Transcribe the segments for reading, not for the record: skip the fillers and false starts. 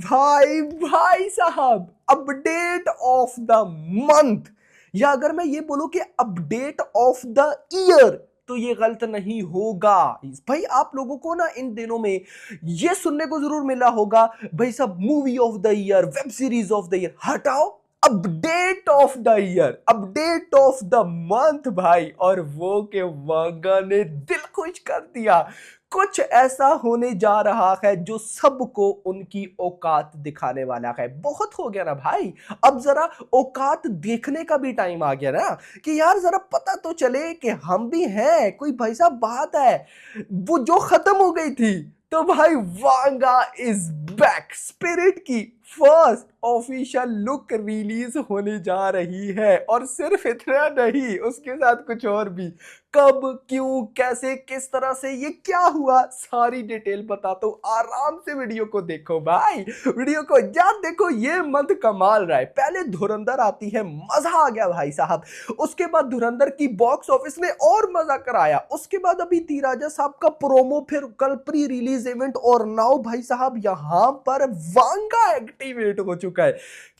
भाई भाई साहब, अपडेट ऑफ द मंथ, या अगर मैं ये बोलूं कि अपडेट ऑफ द ईयर तो ये गलत नहीं होगा। भाई आप लोगों को ना इन दिनों में ये सुनने को जरूर मिला होगा, भाई सब movie of the year, web series of the year, हटाओ update of the year, update of the month भाई। और वो के वांगा ने दिल खुश कर दिया। कुछ ऐसा होने जा रहा है जो सबको उनकी औकात दिखाने वाला है। बहुत हो गया ना भाई, अब जरा औकात देखने का भी टाइम आ गया ना, कि यार जरा पता तो चले कि हम भी हैं, कोई भाई साहब बात है वो जो खत्म हो गई थी। तो भाई वांगा इज बैक, स्पिरिट की फर्स्ट ऑफिशियल लुक रिलीज होने जा रही है। और सिर्फ इतना नहीं, उसके साथ कुछ और भी। कब, क्यों, कैसे, किस तरह से, ये क्या हुआ, सारी डिटेल बताता हूं। आराम से वीडियो को देखो भाई, वीडियो को याद देखो, ये मंथ कमाल रहा है। पहले धुरंधर आती है, मजा आ गया भाई साहब। उसके बाद धुरंधर की बॉक्स ऑफिस ने और मजा कराया। उसके बाद अभी धी राजा साहब का प्रोमो, फिर कल प्री रिलीज इवेंट, और नाउ भाई साहब यहां पर वांगा एक्टिवेट हो चुका है।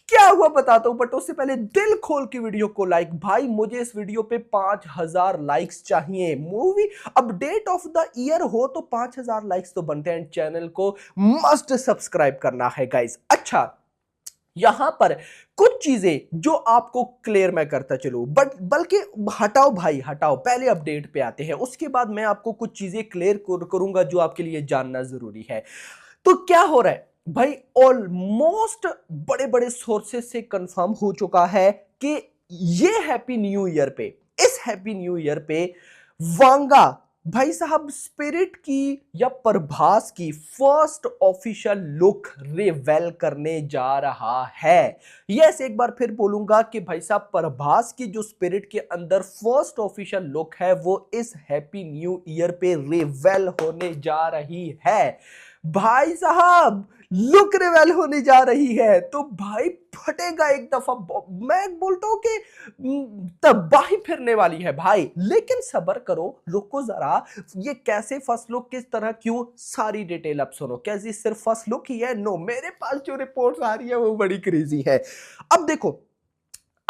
क्या हुआ बताता हूं, बट उससे पहले दिल खोल के वीडियो को लाइक। भाई मुझे इस वीडियो पे 5000 लाइक्स चाहिए। Movie update of the year हो तो 5000 लाइक्स तो बनते हैं। चैनल को मस्ट सब्सक्राइब करना है गाइस। अच्छा, यहां पर कुछ चीजें जो आपको क्लियर मैं करता चलूं, बट बल्कि हटाओ भाई हटाओ, पहले अपडेट पे आते हैं, उसके बाद मैं आपको कुछ चीजें क्लियर करूंगा जो आपके लिए जानना जरूरी है। तो क्या हो रहा है भाई, ऑलमोस्ट बड़े बड़े सोर्सेस से कंफर्म हो चुका है कि ये हैप्पी न्यू ईयर पे, इस हैप्पी न्यू ईयर पे वांगा भाई साहब स्पिरिट की या प्रभास की फर्स्ट ऑफिशियल लुक रिवेल करने जा रहा है। यस, एक बार फिर बोलूंगा कि भाई साहब प्रभास की जो स्पिरिट के अंदर फर्स्ट ऑफिशियल लुक है वो इस हैप्पी न्यू ईयर पे रिवेल होने जा रही है। भाई साहब लुक रिवेल होने जा रही है तो भाई फटेगा एक दफा। मैं बोलता हूं कि तबाही फिरने वाली है भाई। लेकिन सब्र करो, रुको जरा, ये कैसे फर्स्ट लुक, किस तरह, क्यों, सारी डिटेल अब सुनो। कैसी सिर्फ फर्स्ट लुक ही है? नो, मेरे पास जो रिपोर्ट आ रही है वो बड़ी क्रेजी है। अब देखो,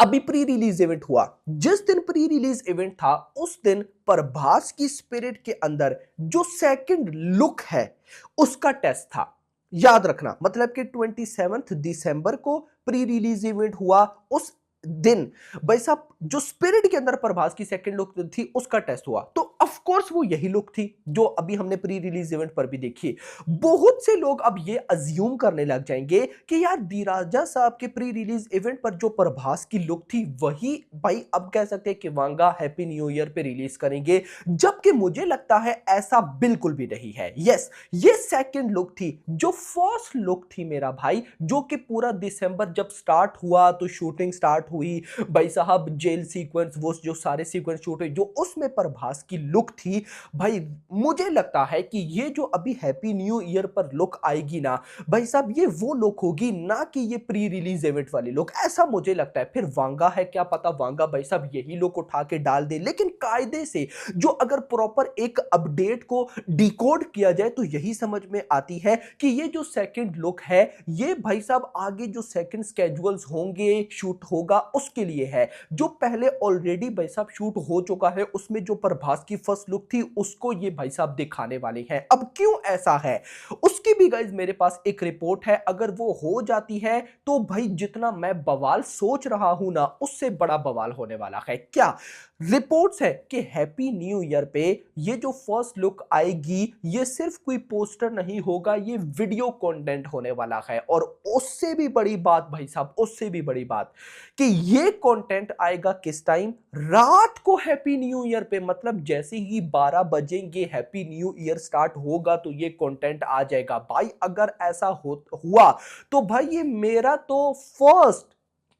अभी प्री रिलीज इवेंट हुआ, जिस दिन प्री रिलीज इवेंट था उस दिन प्रभास की स्पिरिट के अंदर जो सेकंड लुक है उसका टेस्ट था। याद रखना, मतलब कि 27 दिसंबर को प्री रिलीज इवेंट हुआ। उस दिन भाई साहब जो स्पिरिट के अंदर प्रभास की सेकंड लुक थी उसका टेस्ट हुआ, तो ऑफ कोर्स वो यही लुक थी जो अभी हमने प्री रिलीज इवेंट पर भी देखी। बहुत से लोग अब ये अज्यूम करने लग जाएंगे कि यार धी राजा साहब के प्री रिलीज इवेंट पर जो प्रभास की लुक थी वही भाई अब कह सकते हैं कि वांगा हैप्पी न्यू ईयर पे रिलीज करेंगे, जबकि मुझे लगता है ऐसा बिल्कुल भी नहीं है। यस, ये सेकंड लुक थी। जो फर्स्ट लुक थी मेरा भाई, जो कि पूरा दिसंबर जब स्टार्ट हुआ तो शूटिंग स्टार्ट हुई भाई साहब, जेल सीक्वेंस, वो जो सारे सीक्वेंस शूट हुए, जो उसमें प्रभास की लुक थी भाई, मुझे लगता है कि ये जो अभी हैप्पी न्यू ईयर पर लुक आएगी ना भाई साहब, ये वो लुक होगी ना कि ये प्री रिलीज इवेंट वाली लुक, ऐसा मुझे लगता है। फिर वांगा है, क्या पता वांगा भाई साहब यही लुक उठा के डाल दे। लेकिन कायदे से जो अगर प्रॉपर एक अपडेट को डिकोड किया जाए तो यही समझ में आती है कि ये जो सेकंड लुक है ये भाई साहब आगे जो सेकंड स्केड्यूल्स होंगे, शूट होगा, उसके लिए है। जो पहले ऑलरेडी भाई साहब शूट हो चुका है उसमें जो प्रभास की फर्स्ट लुक थी उसको ये भाई साहब दिखाने वाले हैं। अब क्यों ऐसा है उसकी भी गाइज मेरे पास एक रिपोर्ट है। अगर वो हो जाती है तो भाई जितना मैं बवाल सोच रहा हूं ना उससे बड़ा बवाल होने वाला है। क्या रिपोर्ट्स है कि हैप्पी न्यू ईयर पे ये जो फर्स्ट लुक आएगी ये सिर्फ कोई पोस्टर नहीं होगा, ये वीडियो कंटेंट होने वाला है। और उससे भी बड़ी बात भाई साहब, उससे भी बड़ी बात कि ये कंटेंट आएगा किस टाइम? रात को हैप्पी न्यू ईयर पे, मतलब जैसे ही 12 बजेंगे हैप्पी न्यू ईयर स्टार्ट होगा तो ये कंटेंट आ जाएगा भाई। अगर ऐसा हुआ तो भाई ये मेरा तो first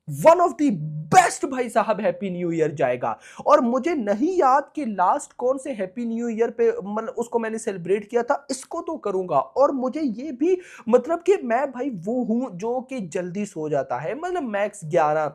one of the best भाई साहब हैप्पी न्यू ईयर जाएगा। और मुझे नहीं याद कि लास्ट कौन से हैप्पी न्यू ईयर पे मतलब उसको मैंने सेलिब्रेट किया था, इसको तो करूंगा। और मुझे ये भी मतलब कि मैं भाई वो हूं जो कि जल्दी सो जाता है, मतलब मैक्स 11,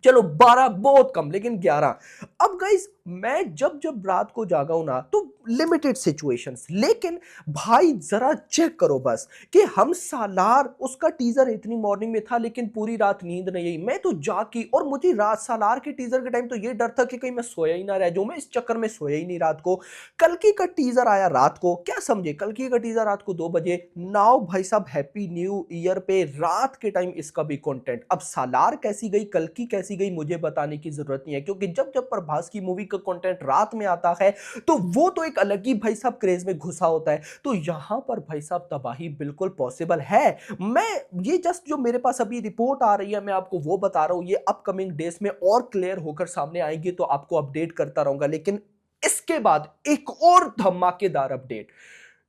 चलो 12 बहुत कम, लेकिन 11। अब गाइस मैं जब जब रात को जागा हूं ना तो लिमिटेड सिचुएशंस, लेकिन भाई जरा चेक करो बस कि हम सालार उसका टीजर इतनी मॉर्निंग में था लेकिन पूरी रात नींद नहीं आई, मैं तो जागी और मुझे रात सालार के टीजर के टाइम तो ये डर था कि कहीं मैं सोया ही ना रह जाऊं, मैं इस चक्कर में सोया ही नहीं रात को। कल्कि का टीजर आया रात को, क्या समझे, कल्कि का टीजर रात को 2 बजे। नाउ भाई साहब हैप्पी न्यू ईयर पे रात के टाइम इसका भी कंटेंट। अब सालार कैसी गई, कल्कि कैसी गई, मुझे बताने की जरूरत नहीं है, क्योंकि जब जब प्रभास की मूवी का कंटेंट रात में आता है तो वो तो एक अलग ही भाई साहब क्रेज में घुसा होता है। तो यहां पर भाई साहब तबाही बिल्कुल पॉसिबल है। मैं ये जस्ट जो मेरे पास अभी रिपोर्ट आ रही है मैं आपको वो बता रहा हूं, ये अपकमिंग डेज में और क्लियर होकर सामने आएंगे तो आपको अपडेट करता रहूंगा। लेकिन इसके बाद एक और धमाकेदार अपडेट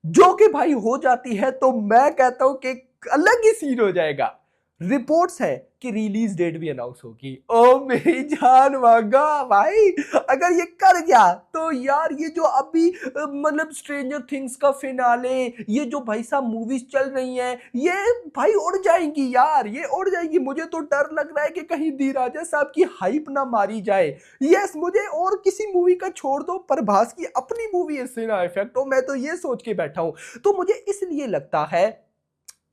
जो कि भाई हो जाती है तो मैं कहता हूं कि एक अलग ही सीन हो जाएगा। रिपोर्ट्स है कि रिलीज डेट भी अनाउंस होगी। ओ मेरी जान वागा भाई, अगर ये कर गया तो यार ये जो अभी मतलब स्ट्रेंजर थिंग्स का फिनाले, ये जो भाई साहब मूवीज चल रही हैं ये भाई उड़ जाएंगी यार, ये उड़ जाएंगी। मुझे तो डर लग रहा है कि कहीं दी राजा साहब की हाइप ना मारी जाए। यस, मुझे और किसी मूवी का छोड़ दो, प्रभास की अपनी मूवी इससे ना इफेक्ट हो, मैं तो ये सोच के बैठा हूं। तो मुझे इसलिए लगता है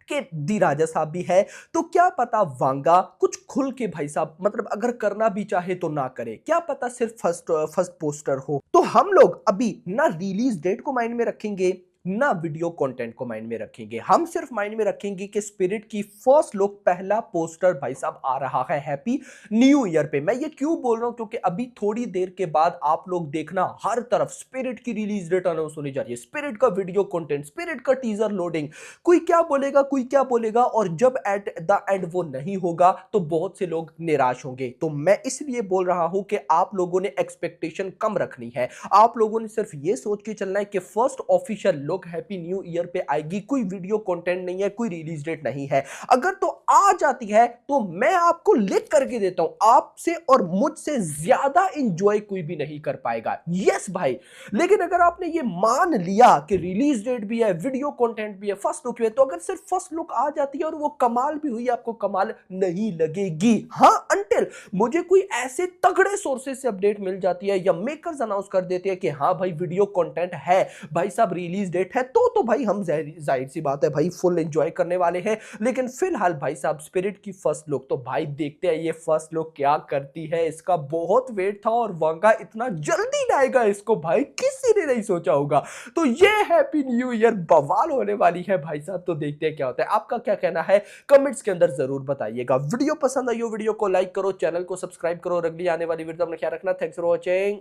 कि दी राजा साहब भी है तो क्या पता वांगा कुछ खुल के भाई साहब मतलब अगर करना भी चाहे तो ना करे, क्या पता सिर्फ फर्स्ट पोस्टर हो। तो हम लोग अभी ना रिलीज डेट को माइंड में रखेंगे ना वीडियो कंटेंट को माइंड में रखेंगे, हम सिर्फ माइंड में रखेंगे कि स्पिरिट की फर्स्ट लुक पहला पोस्टर भाई साहब आ रहा है हैप्पी न्यू ईयर पे। मैं ये क्यों बोल रहा हूं, क्योंकि अभी थोड़ी देर के बाद आप लोग देखना हर तरफ स्पिरिट की रिलीज डेट अनाउंस होने जा रही है, स्पिरिट का वीडियो कंटेंट, स्पिरिट का टीजर लोडिंग, कोई क्या बोलेगा कोई क्या बोलेगा, और जब एट द एंड वो नहीं होगा तो बहुत से लोग निराश होंगे। तो मैं इसलिए बोल रहा हूं कि आप लोगों ने एक्सपेक्टेशन कम रखनी है, आप लोगों ने सिर्फ ये सोच के चलना है कि first official look happy new year पे आएगी, कोई वीडियो कंटेंट नहीं है, कोई रिलीज डेट नहीं है। अगर तो आ जाती है तो मैं आपको लिख करके देता हूं, आपसे और मुझसे ज्यादा एंजॉय कोई भी नहीं कर पाएगा। यस भाई, लेकिन अगर आपने ये मान लिया कि रिलीज डेट भी है, वीडियो कंटेंट भी है, फर्स्ट लुक भी है, तो अगर सिर्फ फर्स्ट लुक आ जाती है और वो कमाल भी हुई, आपको कमाल नहीं लगेगी। हाँ, अंटिल मुझे कोई ऐसे तगड़े सोर्सेज से अपडेट मिल जाती है या मेकर्स अनाउंस कर देते हैं कि हाँ भाई वीडियो कंटेंट है, भाई साहब रिलीज डेट है, तो भाई हम जाहिर सी बात है भाई फुल एंजॉय करने वाले हैं। लेकिन फिलहाल भाई साहब स्पिरिट की फर्स्ट लुक तो भाई देखते हैं ये फर्स्ट लुक क्या करती है। इसका बहुत वेट था और वांगा इतना जल्दी लाएगा इसको भाई किसी ने नहीं सोचा होगा। तो ये हैप्पी न्यू ईयर बवाल होने वाली है भाई साहब, तो देखते हैं क्या होता है। आपका क्या कहना है कमेंट्स के अंदर जरूर बताइएगा। वीडियो पसंद आई हो वीडियो को लाइक करो, चैनल को सब्सक्राइब करो और अगली आने वाली वीडियो में ख्याल रखना। Thanks for watching.